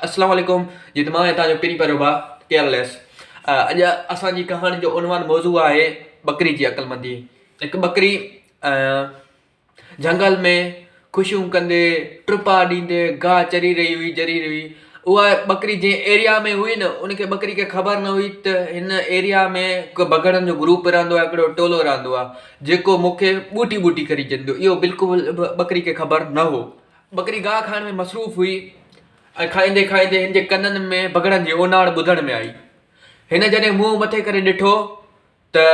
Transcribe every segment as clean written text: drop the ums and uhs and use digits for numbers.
अस्सलाम वालेकुम जी तमाम तव्हांजो पहिरीं पहिरियों भाउ केयरलेस। अॼु असांजी कहाणी जो उनवान मौज़ू आहे बकरी जी अक़लमंदी। हिकु बकरी झंगल में ख़ुशियूं कंदे टुपा ॾींदे गाह चरी रही हुई। उहा बकरी जंहिं एरिया में हुई न उनखे बकरी खे ख़बर न हुई त हिन एरिया में हिकु बगड़नि जो ग्रुप रहंदो आहे, हिकिड़ो टोलो रहंदो आहे जेको मूंखे ॿूटी ॿूटी करी चवंदो। इहो बिल्कुलु बकरी खे ख़बर न हो। बकरी गाह खाइण में मसरूफ़ हुई ऐं खाईंदे खाईंदे हिन जे कननि में बगड़नि जी ओनाड़ ॿुधण में आई। हिन जॾहिं मुंहुं मथे करे ॾिठो त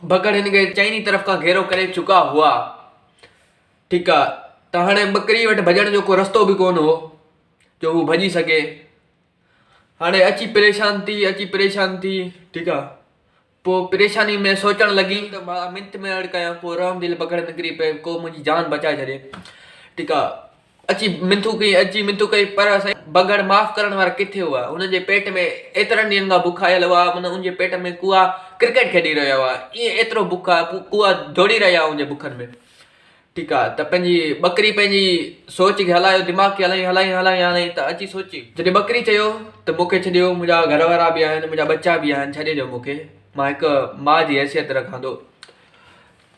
बगड़ हिन खे चइनी तरफ़ खां घेरो करे चुका हुआ। ठीकु आहे, त हाणे बकरी वटि भॼण जो को रस्तो बि कोन हो जो हू भॼी सघे। हाणे अची परेशान थी ठीकु आहे। पोइ परेशानी में सोचणु लॻी त मां मिंट में अड़ कयां को राम दिल बगड़ निकिरी पए को मुंहिंजी जान बचाए छॾे। ठीकु आहे, अची मिंथू कई पर बगड़ माफ़ करण वारा किथे हुआ। हुनजे पेट में एतिरनि ॾींहंनि खां बुखायल हुआ, माना उनजे पेट में कुआ क्रिकेट खेॾी रहिया हुआ। ईअं एतिरो बुख आहे, कुआ दौड़ी रहिया हुआ उनजे बुखनि में। ठीकु आहे, त पंहिंजी बकरी पंहिंजी सोच खे हलायो, दिमाग़ खे हलाई त अची सोची जॾहिं बकरी चयो त मूंखे छॾियो, मुंहिंजा घर वारा बि आहिनि, मुंहिंजा बच्चा बि आहिनि, छॾे ॾियो मूंखे, मां हिकु माउ जी हैसियत रखां थो।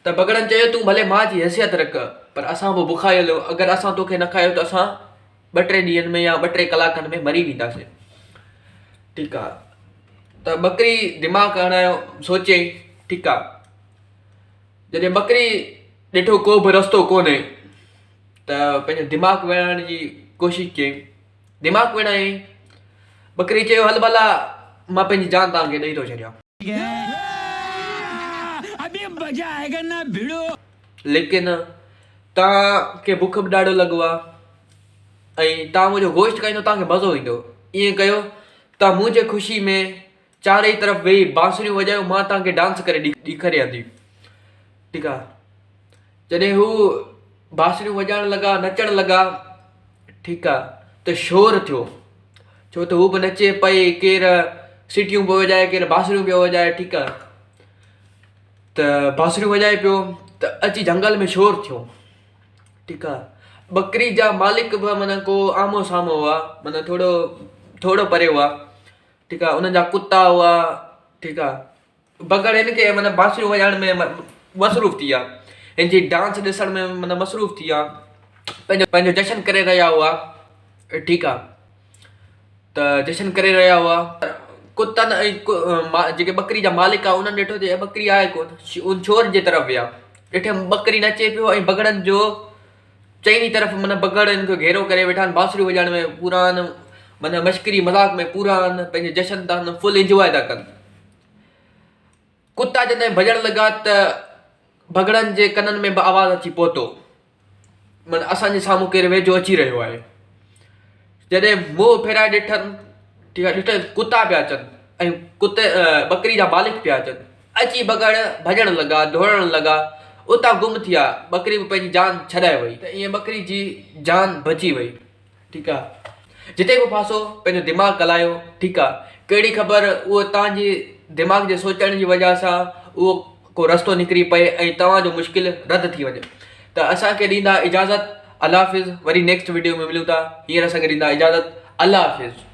त बगड़नि चयो तूं भले माउ जी हैसियत रख पर असां बि बुखायल हो, अगरि असां तोखे न खायो त असां 2-3 ॾींहंनि में या 2-3 कलाकनि में मरी वेंदासीं। ठीकु आहे, त बकरी दिमाग़ हणायो, सोचे। ठीकु आहे, जॾहिं बकरी ॾिठो को बि रस्तो कोन्हे त पंहिंजो दिमाग़ विढ़ाइण जी कोशिशि कई। दिमाग़ विढ़ाई, बकरी चयो हल भला मां पंहिंजी जान तव्हांखे ॾेई थो छॾियां। लेकिन तव्हांखे बुख बि ॾाढो लॻो आहे ऐं तव्हां मुंहिंजो गोश्त खाईंदो तव्हांखे मज़ो ईंदो। ईअं कयो तव्हां मुंहिंजे ख़ुशी में चारई तरफ़ वेही बांसुरियूं वॼायो, मां तव्हांखे डांस करे ॾेखारियां थी। ठीकु आहे, जॾहिं हू बांसुरियूं वॼाइण लॻा, नचण लॻा, ठीकु आहे, त शोर थियो छो त हू बि नचे पई, केरु सीटियूं पियो वॼाए, केरु बांसुरियूं पियो वॼाए। ठीकु आहे, त बांसुरियूं वॼाए पियो त अची झंगल में शोर थियो। ठीकु आहे, बकरी जा मालिक बि माना को आम्हूं साम्हूं हुआ, माना थोरो परे हुआ। ठीकु आहे, उन्हनि जा कुता हुआ। ठीकु आहे, बगड़ हिन खे माना बांसुरियूं वॼाइण में मसरूफ़ थी विया, हिन जी डांस ॾिसण में माना मसरूफ़ थी विया, पंहिंजो जशन करे रहिया हुआ। ठीकु आहे, त जशन करे रहिया हुआ। कुतनि ऐं जेके बकरी जा मालिक आहे उन्हनि ॾिठो त बकरी आहे कोन, उन शोर जे तरफ़ विया। ॾिठे बकरी नचे पियो ऐं बगड़नि जो चइनी तरफ़ माना बगड़ हिन खे घेरो करे वेठा आहिनि, बांसुरियूं वॼाइण में पूरा आहिनि, माना मश्करी मज़ाक में पूरा आहिनि, पंहिंजे जशन था फुल इंजॉय था कनि। कुता जॾहिं भॼण लॻा त बगड़नि जे कननि में बि आवाज़ अची पहुतो, माना असांजे साम्हूं केरु वेझो अची रहियो आहे। जॾहिं मुंहुं फेराए ॾिठनि, ठीकु आहे, ॾिठनि कुता पिया अचनि ऐं बकरी जा मालिक पिया अचनि। अची बगड़ भॼण लॻा, दौड़ण लॻा, उतां गुम थी विया। बकरी बि पंहिंजी जान छॾाए वई, त ईअं बकरी जी जान बची वई। ठीकु आहे, जिते बि फासो पंहिंजो दिमाग़ हलायो। ठीकु आहे, कहिड़ी ख़बर उहो तव्हांजी दिमाग़ जे सोचण जी वजह सां उहो को रस्तो निकिरी पए ऐं तव्हांजो मुश्किल रद्द थी वञे। त असांखे ॾींदा इजाज़त, अल्लाह हाफ़िज़। वरी नेक्स्ट वीडियो में मिलूं था। हींअर असांखे ॾींदा इजाज़त, अल्लाह हाफ़िज़।